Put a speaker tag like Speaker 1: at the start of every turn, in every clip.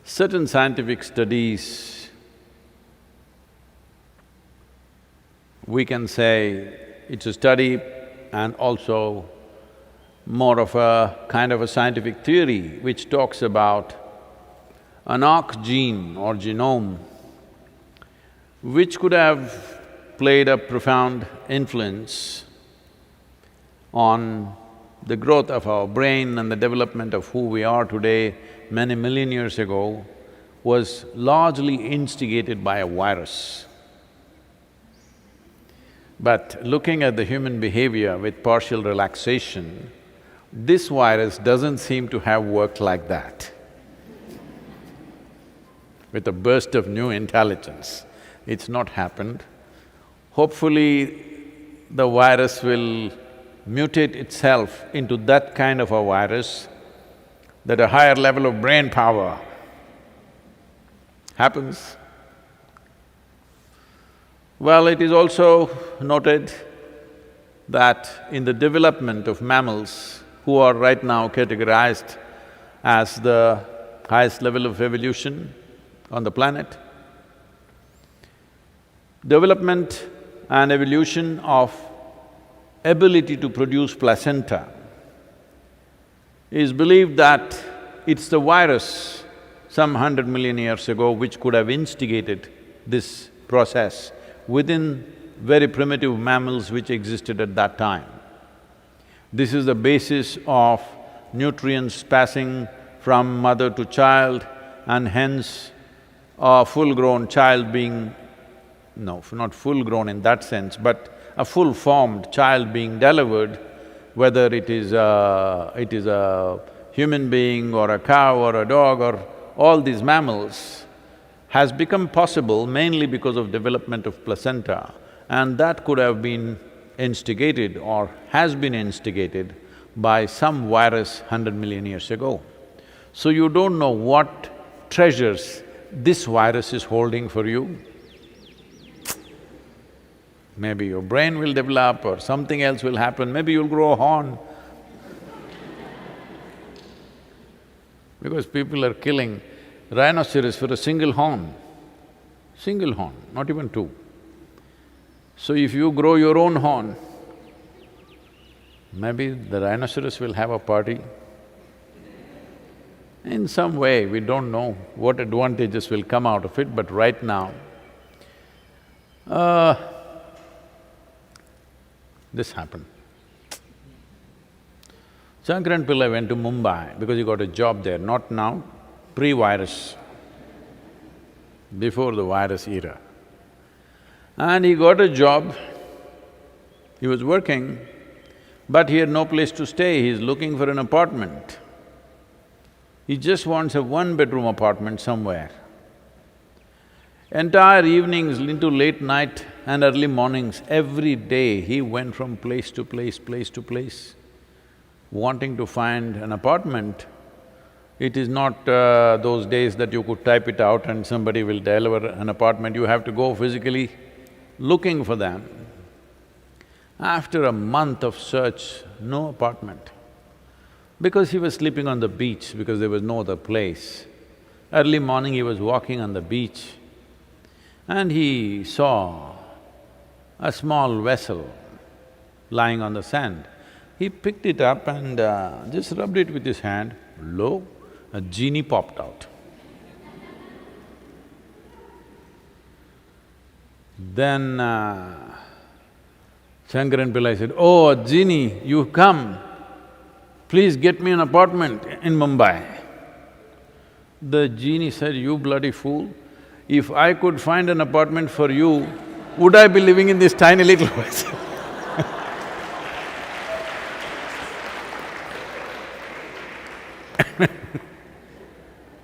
Speaker 1: Certain scientific studies, we can say it's a study and also more of a kind of a scientific theory which talks about an arc gene or genome which could have played a profound influence on the growth of our brain and the development of who we are today many million years ago was largely instigated by a virus. But looking at the human behavior with partial relaxation, this virus doesn't seem to have worked like that. With a burst of new intelligence, it's not happened. Hopefully, the virus will mutate itself into that kind of a virus, that a higher level of brain power happens. Well, it is also noted that in the development of mammals, who are right now categorized as the highest level of evolution on the planet, development and evolution of ability to produce placenta, is believed that it's the virus some 100 million years ago which could have instigated this process within very primitive mammals which existed at that time. This is the basis of nutrients passing from mother to child and hence a full-grown child being… no, not full-grown in that sense, but a full-formed child being delivered, whether it is a human being or a cow or a dog or all these mammals, has become possible mainly because of development of placenta, and that could have been instigated or has been instigated by some virus 100 million years ago. So you don't know what treasures this virus is holding for you. Maybe your brain will develop or something else will happen, maybe you'll grow a horn. Because people are killing rhinoceros for a single horn, not even two. So if you grow your own horn, maybe the rhinoceros will have a party. In some way, we don't know what advantages will come out of it, but right now, this happened. Shankaran Pillai went to Mumbai because he got a job there, not now, pre-virus, before the virus era. And he got a job, he was working, but he had no place to stay, he's looking for an apartment. He just wants a one-bedroom apartment somewhere. Entire evenings into late night and early mornings, every day he went from place to place, wanting to find an apartment. It is not those days that you could type it out and somebody will deliver an apartment, you have to go physically looking for them. After a month of search, no apartment. Because he was sleeping on the beach because there was no other place. Early morning he was walking on the beach and he saw a small vessel lying on the sand. He picked it up and just rubbed it with his hand. Lo, a genie popped out. Then Shankaran Pillai said, "Oh, a genie, you come, please get me an apartment in Mumbai." The genie said, "You bloody fool, if I could find an apartment for you, would I be living in this tiny little vessel?"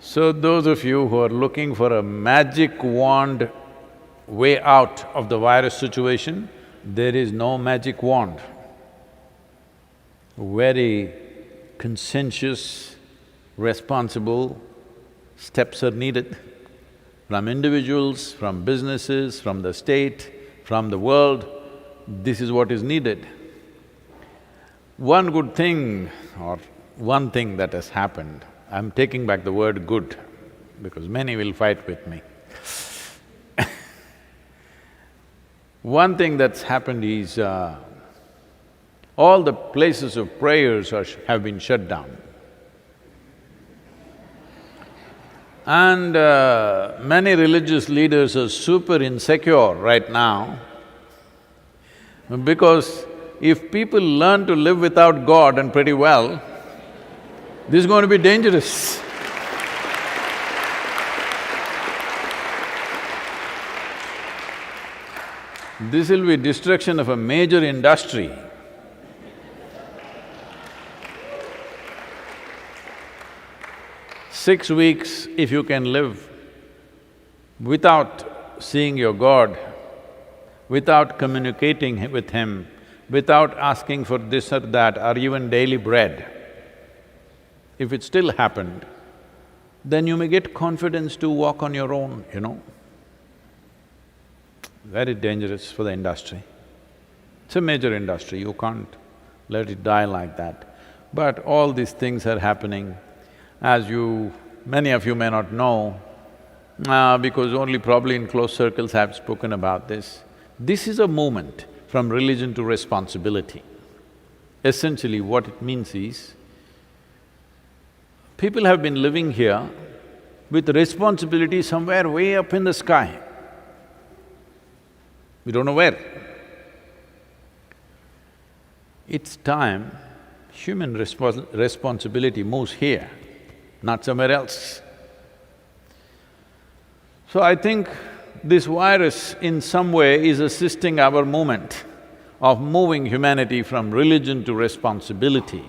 Speaker 1: So those of you who are looking for a magic wand way out of the virus situation, there is no magic wand. Very conscientious, responsible steps are needed from individuals, from businesses, from the state, from the world. This is what is needed. One good thing or one thing that has happened, I'm taking back the word good because many will fight with me. One thing that's happened is, all the places of prayers have been shut down. And many religious leaders are super insecure right now, because if people learn to live without God and pretty well, this is going to be dangerous. This will be destruction of a major industry. Six weeks, if you can live without seeing your God, without communicating with Him, without asking for this or that or even daily bread, if it still happened, then you may get confidence to walk on your own, you know. Very dangerous for the industry. It's a major industry, you can't let it die like that. But all these things are happening. As many of you may not know, because only probably in close circles I've spoken about this. This is a movement from religion to responsibility. Essentially what it means is, people have been living here with responsibility somewhere way up in the sky. We don't know where. It's time human responsibility moves here, not somewhere else. So I think this virus in some way is assisting our movement of moving humanity from religion to responsibility.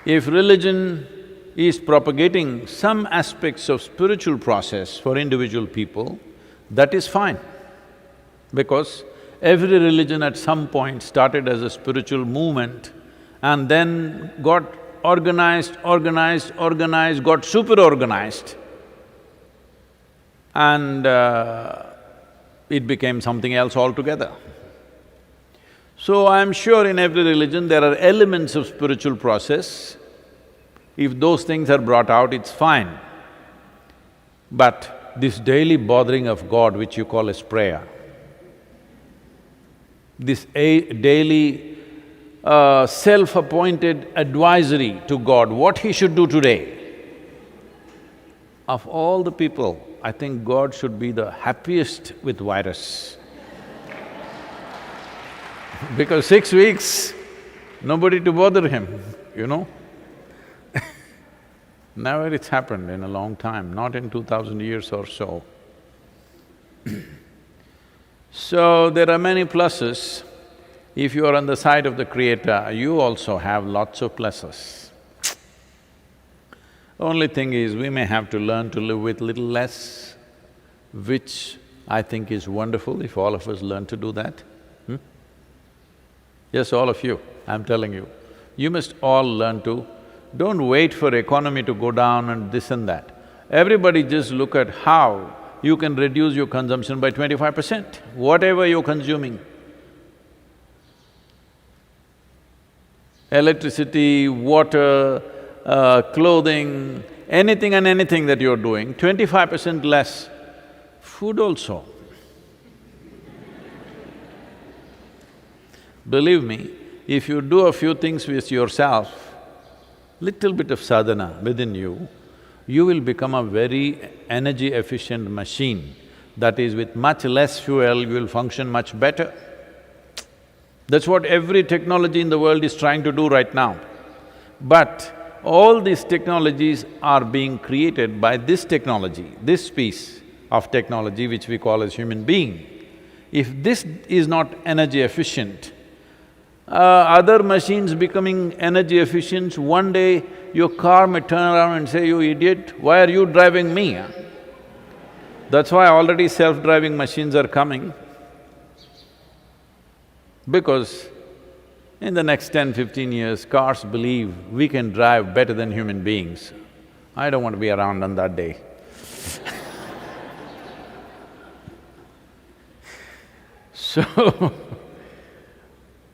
Speaker 1: If religion is propagating some aspects of spiritual process for individual people, that is fine. Because every religion at some point started as a spiritual movement and then got organized, got super-organized, and it became something else altogether. So I'm sure in every religion there are elements of spiritual process. If those things are brought out, it's fine. But this daily bothering of God, which you call as prayer, this daily self-appointed advisory to God, what He should do today, of all the people, I think God should be the happiest with virus. Because 6 weeks, nobody to bother him, you know. Never it's happened in a long time, not in 2000 years or so. So there are many pluses. If you are on the side of the Creator, you also have lots of pluses. Only thing is, we may have to learn to live with little less, which I think is wonderful if all of us learn to do that. Yes, all of you, I'm telling you. You must all learn to… Don't wait for economy to go down and this and that. Everybody just look at how you can reduce your consumption by 25%, whatever you're consuming. Electricity, water, clothing, anything and anything that you're doing, 25% less. Food also. Believe me, if you do a few things with yourself, little bit of sadhana within you, you will become a very energy-efficient machine. That is, with much less fuel, you will function much better. That's what every technology in the world is trying to do right now. But all these technologies are being created by this technology, this piece of technology which we call as human being. If this is not energy efficient, other machines becoming energy efficient, one day your car may turn around and say, "You idiot, why are you driving me?" That's why already self-driving machines are coming, because in the next 10-15 years, cars believe we can drive better than human beings. I don't want to be around on that day.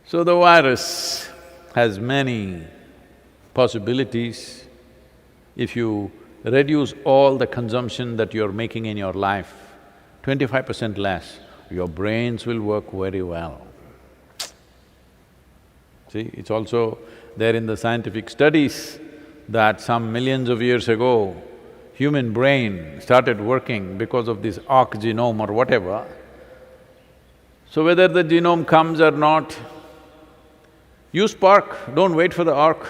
Speaker 1: So So the virus has many possibilities. If you reduce all the consumption that you're making in your life, 25% less, your brains will work very well. See, it's also there in the scientific studies that some millions of years ago, human brain started working because of this arc genome or whatever. So whether the genome comes or not, use spark, don't wait for the arc.